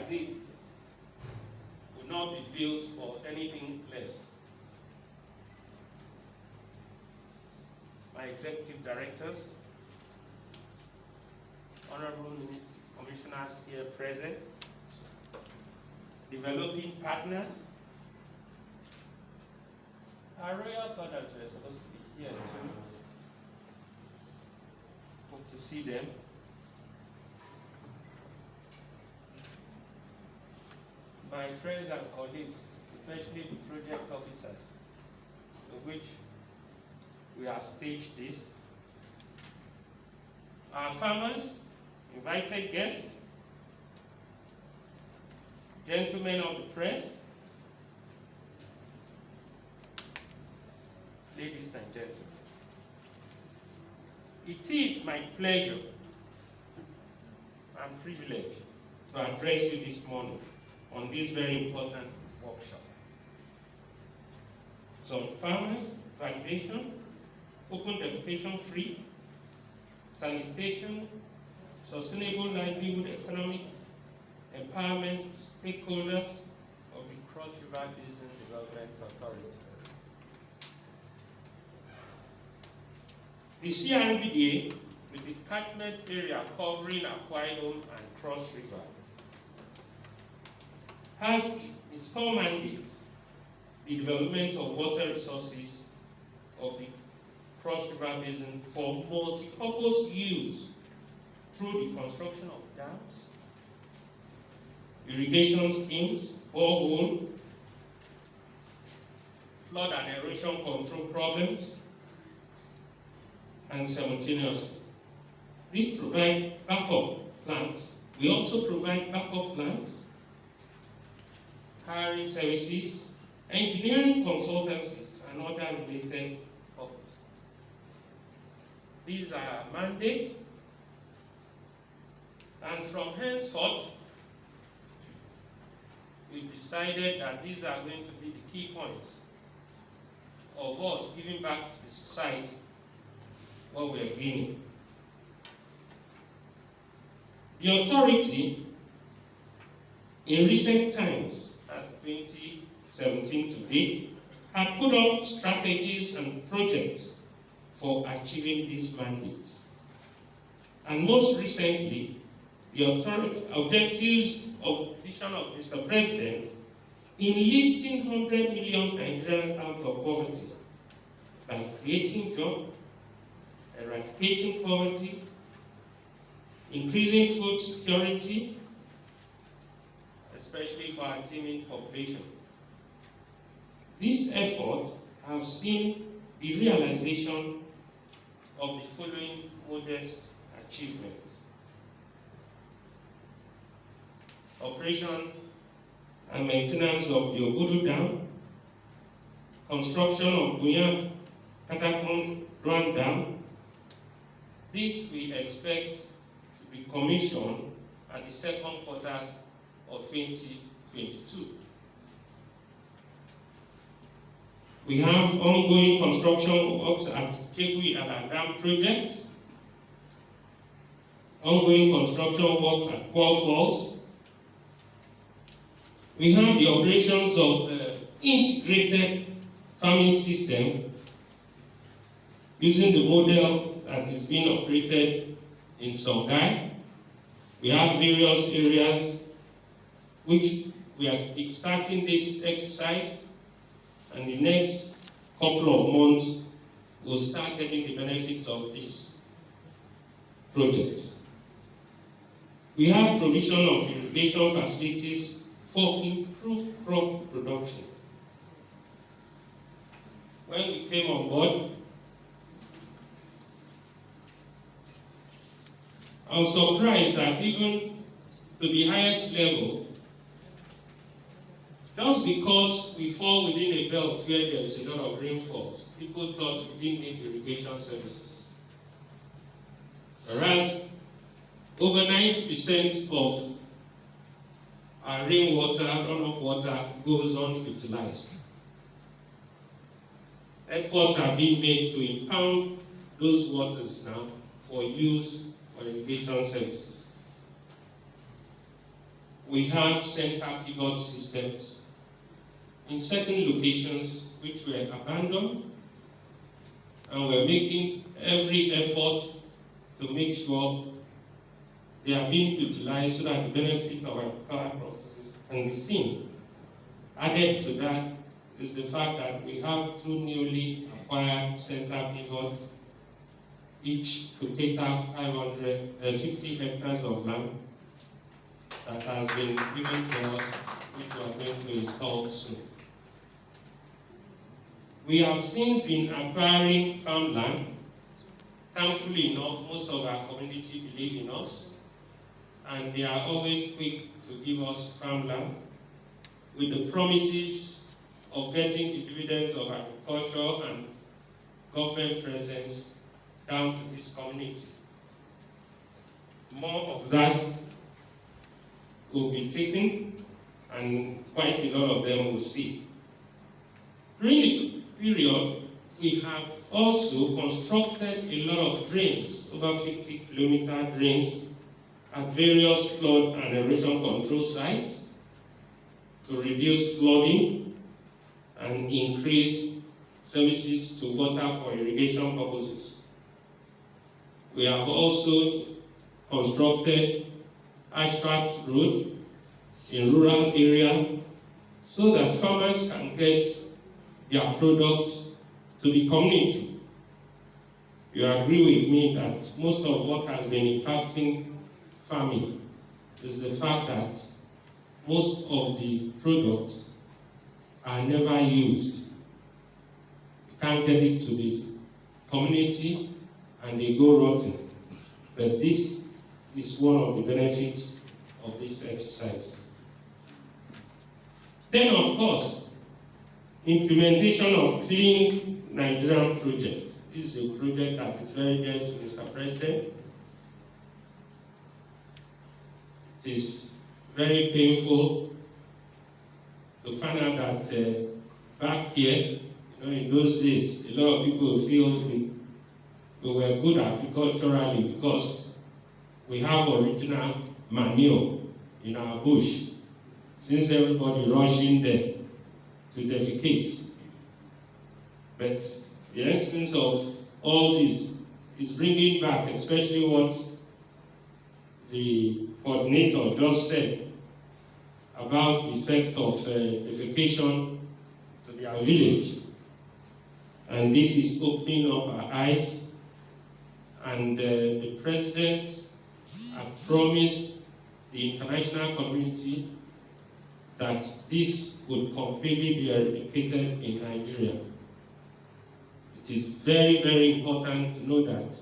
like this will not be built for anything less. My executive directors, honorable commissioners here present, developing partners, our royal fathers were supposed to be here too. Hope to see them. My friends and colleagues, especially the project officers, of which we have staged this. Our farmers, invited guests, gentlemen of the press, ladies and gentlemen. It is my pleasure and privilege to address you this morning on this very important workshop. Some farmers, validation, open defecation free, sanitation, sustainable livelihood, economic empowerment of stakeholders of the Cross River Basin Development Authority. The CRBDA, with its catchment area covering Akwa Ibom and Cross River, has its core mandate the development of water resources of the Cross River Basin for multi-purpose use through the construction of dams, irrigation schemes, borehole, flood and erosion control problems, and simultaneously. These provide backup plants. We also provide backup plants, hiring services, engineering consultancies, and other related purposes. These are mandates, and from henceforth, we've decided that these are going to be the key points of us giving back to the society what we are gaining. The authority, in recent times, as 2017 to date, have put up strategies and projects for achieving these mandates. And most recently, the objectives of the vision of Mr. President in lifting 100 million Nigerians out of poverty by creating jobs, eradicating poverty, increasing food security, especially for our teeming population. This effort has seen the realization of the following modest achievements. Operation and maintenance of the Ogudu Dam, construction of Bunya Katakon Run Dam. This we expect to be commissioned at the second quarter of 2022. We have ongoing construction works at Kegui Ala Dam project, ongoing construction work at Kwal Falls. We have the operations of the integrated farming system using the model that is being operated in Songhai. We have various areas which we are starting this exercise, and the next couple of months we'll start getting the benefits of this project. We have provision of irrigation facilities for improved crop production. When we came on board, I was surprised that even to the highest level, just because we fall within a belt where there is a lot of rainfalls, people thought we didn't need irrigation services. Whereas over 90% of our rainwater, runoff water, goes unutilized. Efforts are being made to impound those waters now for use for irrigation services. we have center pivot systems in certain locations which were abandoned, and we're making every effort to make sure they are being utilized so that the benefit of our power processes can be seen. Added to that is the fact that we have 2 newly acquired center pivots, each to cater 550 hectares of land that has been given to us, which we are going to install soon. We have since been acquiring farmland. Thankfully enough, most of our community believe in us, and they are always quick to give us farmland with the promises of getting the dividends of agriculture and government presence down to this community. More of that will be taken, and quite a lot of them will see. During the period, we have also constructed a lot of drains, over 50-kilometer drains, at various flood and erosion control sites to reduce flooding and increase services to water for irrigation purposes. We have also constructed asphalt road in rural area so that farmers can get their products to the community. You agree with me that most of what has been impacting farming is the fact that most of the products are never used. You can't get it to the community and they go rotten. But this is one of the benefits of this exercise. Then, of course, implementation of Clean Nigerian project. This is a project that is very dear to Mr. President. It is very painful to find out that back here, in those days, a lot of people feel we were good agriculturally because we have original manure in our bush, since everybody rushed in there to defecate. But the essence of all this is bringing back, especially what the coordinator just said about the effect of defecation to their village. And this is opening up our eyes. And the president had promised the international community that this would completely be eradicated in Nigeria. It is very, very important to know that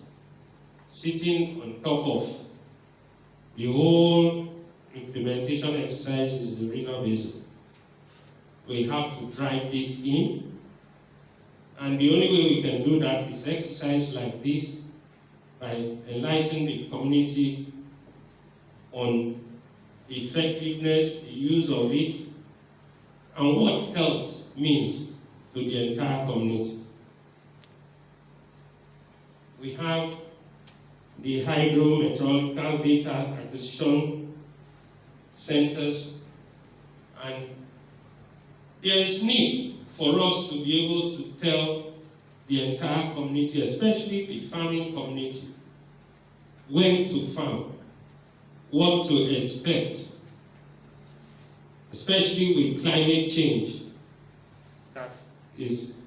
sitting on top of the whole implementation exercise is the river basin. We have to drive this in, and the only way we can do that is exercise like this by enlightening the community on the effectiveness, the use of it, and what health means to the entire community. We have the hydrometeorological data acquisition centers, and there is need for us to be able to tell the entire community, especially the farming community, when to farm, what to expect, especially with climate change that is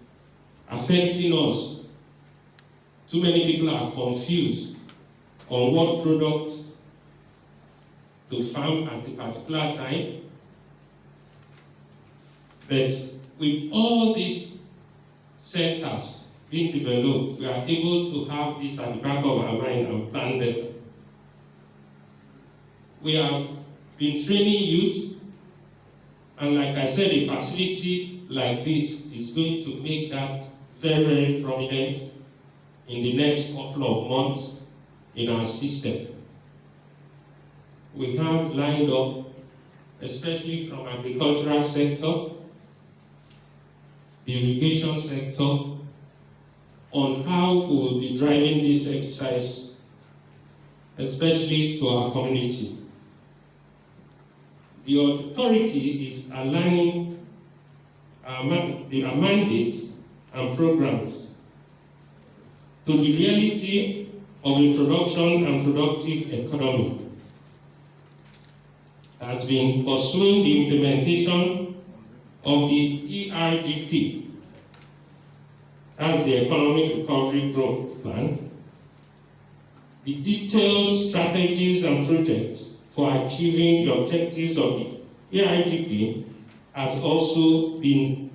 affecting us. Too many people are confused on what product to farm at a particular time. But with all these centers being developed, we are able to have this at the back of our mind and plan better. We have been training youth, and like I said, a facility like this is going to make that very, very prominent in the next couple of months in our system. We have lined up, especially from agricultural sector, the irrigation sector, on how we will be driving this exercise, especially to our community. the authority is aligning their mandates and programs to the reality of a production and productive economy. Has been pursuing the implementation of the ERGP, as the Economic Recovery Growth Plan, the detailed strategies and projects for achieving the objectives of the ERGP has also been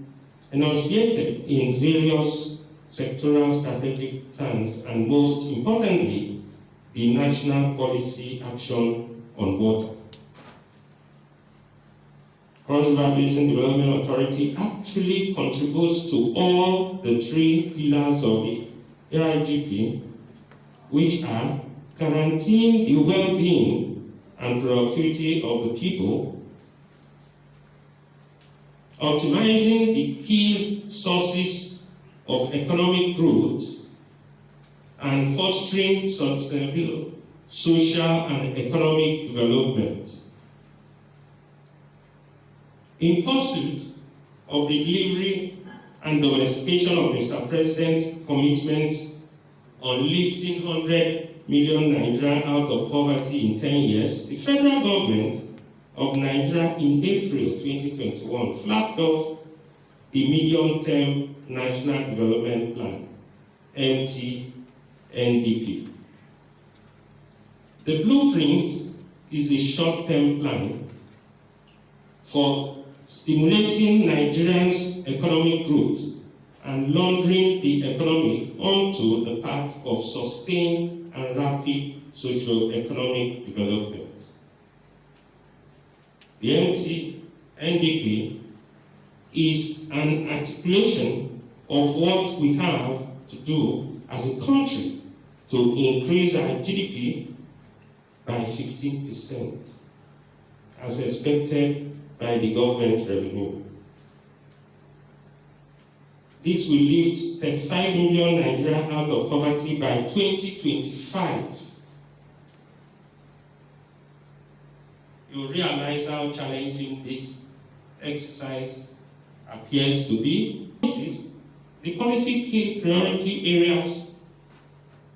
enunciated in various sectoral strategic plans and, most importantly, the National Policy Action on Water. Cross River Basin Development Authority actually contributes to all the three pillars of the ARGP, which are guaranteeing the well-being and productivity of the people, optimizing the key sources of economic growth, and fostering sustainable social and economic development. In pursuit of the delivery and domestication of Mr. President's commitments on lifting 100 million Nigerians out of poverty in 10 years, the federal government of Nigeria in April 2021 flagged off the Medium-Term National Development Plan, MTNDP. The blueprint is a short-term plan for stimulating Nigerians' economic growth and launching the economy onto the path of sustained and rapid socio-economic development. The MTNDP is an articulation of what we have to do as a country to increase our GDP by 15%, as expected by the government revenue. This will lift 35 million Nigerians out of poverty by 2025. You realize how challenging this exercise appears to be. The policy key priority areas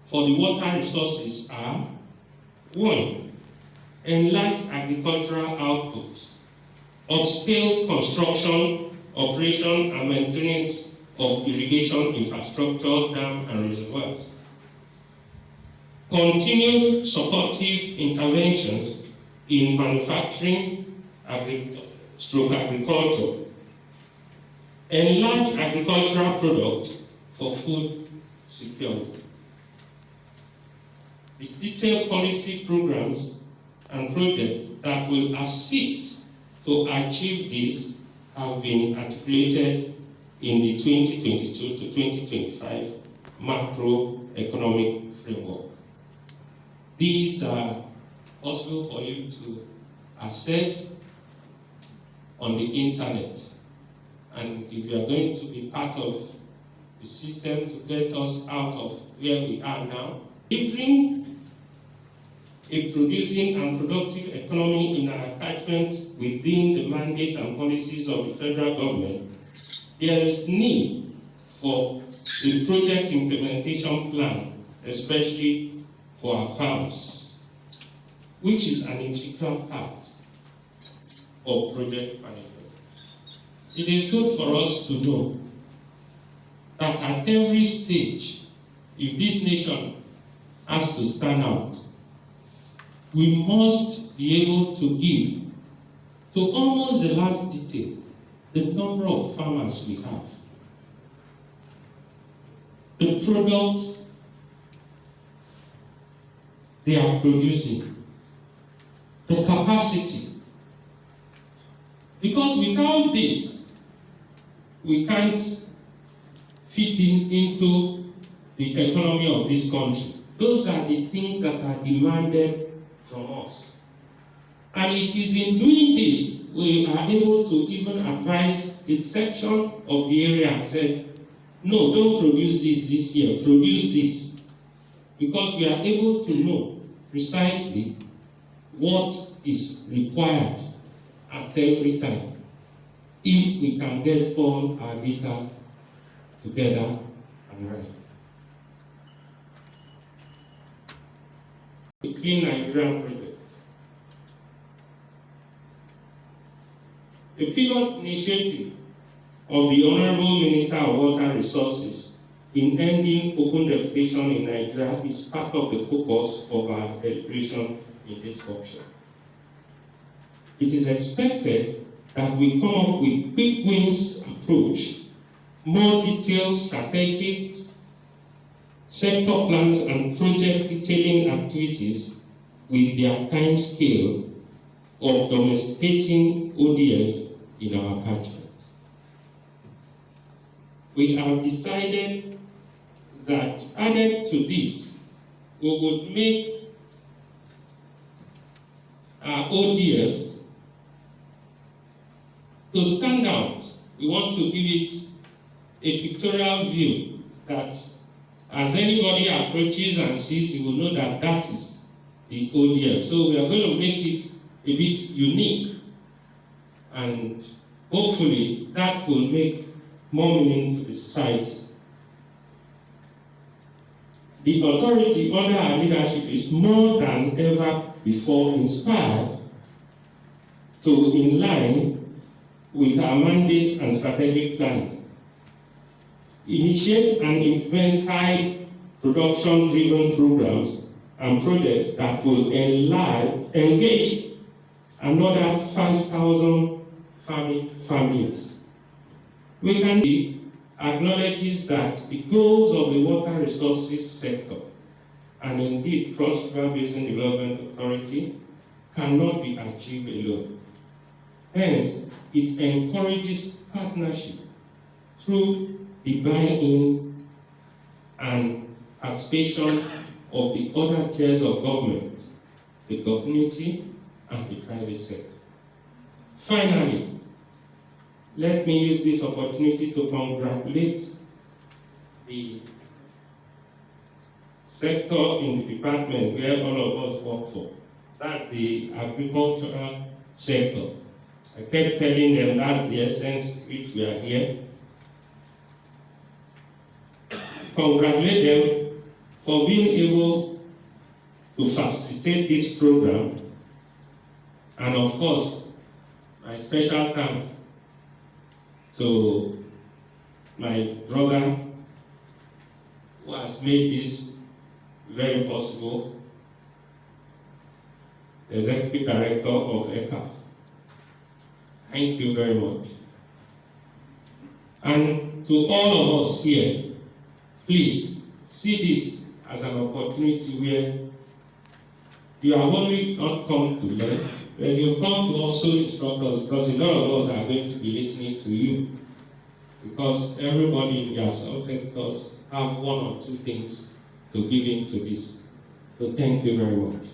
for the water resources are: 1. Enlarge agricultural output, upscale construction, operation and maintenance of irrigation infrastructure, dam and reservoirs. Continued supportive interventions in manufacturing, agriculture. Enlarge agricultural products for food security. The detailed policy programs and projects that will assist to achieve this have been articulated in the 2022 to 2025 macroeconomic framework. These are possible for you to access on the internet. And if you are going to be part of the system to get us out of where we are now, delivering a producing and productive economy in our catchment within the mandate and policies of the federal government, there is need for a project implementation plan, especially for our farms, which is an integral part of project management. It is good for us to know that at every stage, if this nation has to stand out, we must be able to give to almost the last detail the number of farmers we have, the products they are producing, the capacity. Because without this, we can't fit into the economy of this country. Those are the things that are demanded from us. And it is in doing this, we are able to even advise a section of the area and say, no, don't produce this year, produce this. Because we are able to know precisely what is required at every time if we can get all our data together and right. The Clean Nigerian Project. The pivot initiative of the Honorable Minister of Water Resources in ending open defecation in Nigeria is part of the focus of our deliberation in this workshop. It is expected that we come up with quick wins approach, more detailed strategic sector plans and project detailing activities with their time scale of domesticating ODF in our catchment. We have decided that added to this, we would make our ODF to stand out. We want to give it a pictorial view that as anybody approaches and sees, you will know that that is the ODF. So we are going to make it a bit unique, and hopefully that will make more meaning to the society. The authority under our leadership is more than ever before inspired to in line with our mandate and strategic plan. Initiate and implement high production-driven programs and projects that will engage another 5,000 farming families. We can acknowledge that the goals of the water resources sector and indeed Cross River Basin Development Authority cannot be achieved alone. Hence, it encourages partnership through the buy-in and participation of the other tiers of government, the community, and the private sector. Finally, let me use this opportunity to congratulate the sector in the department where all of us work for. That's the agricultural sector. I kept telling them that's the essence which we are here. Congratulate them for being able to facilitate this program, and of course, my special thanks to my brother who has made this very possible, the Executive Director of ECAF. Thank you very much. And to all of us here, please see this as an opportunity where you have only not come to learn, but you've come to also instruct us, because a lot of us are going to be listening to you. Because everybody in their subsectors have one or two things to give into this. So thank you very much.